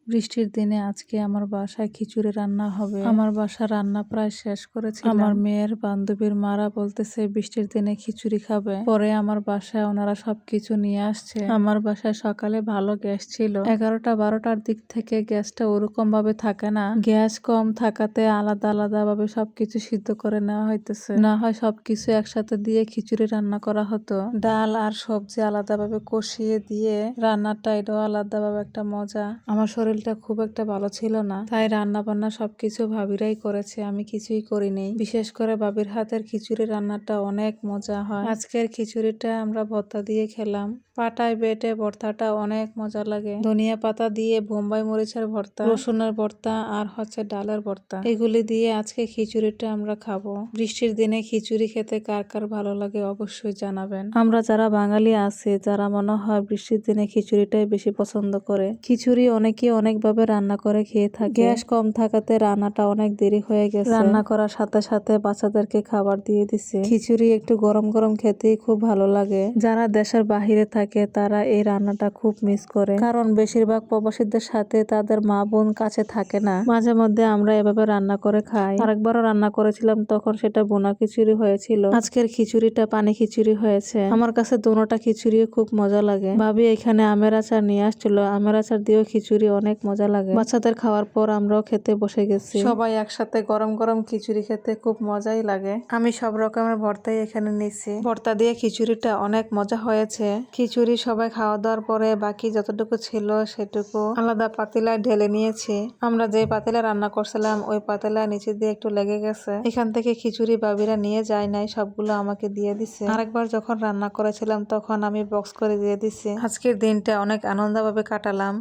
বৃষ্টির দিনে আজকে আমার বাসায় খিচুড়ি রান্না হবে। আমার বাসা রান্না প্রায় শেষ করেছি। আমার মেয়ের বান্ধবীর মারা বলতেছে বৃষ্টির দিনে খিচুড়ি খাবে। পরে আমার বাসায় ওনারা সবকিছু নিয়ে আসছে। আমার বাসায় সকালে ভালো গ্যাস ছিল। 11টা-12টার দিক থেকে গ্যাসটা ওরকম ভাবে থাকে না। গ্যাস কম থাকাতে আলাদা আলাদা ভাবে সবকিছু সিদ্ধ করে নেওয়া হইতেছে। না হয় সবকিছু একসাথে দিয়ে খিচুড়ি রান্না করা হতো। ডাল আর সবজি আলাদা ভাবে কষিয়ে দিয়ে রান্নাটা এটাও আলাদা ভাবে একটা মজা। আমার শরীরটা খুব একটা ভালো ছিল না, তাই রান্না বান্না সবকিছু ভাবিরাই করেছে, আমি কিছুই করিনি। বিশেষ করে ভাবির হাতের খিচুড়ি রান্নাটা অনেক মজা হয়। আজকের খিচুড়িটা আমরা ভর্তা দিয়ে খেলাম। পাটায় বেটে ভর্তাটা অনেক মজা লাগে। ধনিয়া পাতা দিয়ে বোম্বাই মরিচের ভর্তা, রসুনের ভর্তা আর হচ্ছে ডালের ভর্তা, এগুলি দিয়ে আজকে খিচুড়িটা আমরা খাবো। বৃষ্টির দিনে খিচুড়ি খেতে কার কার ভালো লাগে অবশ্যই জানাবেন। আমরা যারা বাঙালি আছি, যারা মনে হয় বৃষ্টির দিনে খিচুড়িটাই বেশি পছন্দ করে। খিচুড়ি অনেকে অনেকভাবে রান্না করে খেয়ে থাকে। গ্যাস কম থাকাতে রান্নাটা অনেক দেরি হয়ে গেছে। রান্না করার সাথে সাথে বাচ্চাদেরকে খাবার দিয়ে দিছে। খিচুড়ি একটু গরম গরম খেতেই খুব ভালো লাগে। যারা দেশের বাহিরে থাকে তারা এই রান্নাটা খুব মিস করে, কারণ বেশিরভাগ প্রবাসীদের সাথে তাদের মা বোন কাছে থাকে না। মাঝে মধ্যে আমরা এভাবে রান্না করে খাই। আরেকবারও রান্না করেছিলাম, তখন সেটা বোনা খিচুড়ি হয়েছিল। আজকের খিচুড়িটা পানি খিচুড়ি হয়েছে। আমার কাছে দোনোটা খিচুড়ি খুব মজা লাগে। ভাবি এখানে আমের আচার নিয়ে আসছিল, আমের আচার দিয়েও খিচুড়ি অনেক মজা লাগে। বাচ্চাদের খাওয়ার পর আমরাও খেতে বসে গেছি। সবাই একসাথে গরম গরম খিচুড়ি খেতে খুব মজাই লাগে। আমি সব রকমের ভর্তাই এখানে নিছি। ভর্তা দিয়ে খিচুড়িটা অনেক মজা হয়েছে। খিচুড়ি সবাই খাওয়া দাওয়ার পরে বাকি যতটুকু ছিল সেটুকু আলাদা পাতিলায় ঢেলে নিয়েছি। আমরা যে পাতিলা রান্না করছিলাম ওই পাতিলা নিচে দিয়ে একটু লেগে গেছে। এখান থেকে খিচুড়ি বাবিরা নিয়ে যায় নাই, সবগুলো আমাকে দিয়ে দিছে। আরেকবার যখন রান্না করেছিলাম তখন আমি বক্স করে দিয়ে দিছি। আজকের দিনটা অনেক আনন্দভাবে কাটালাম।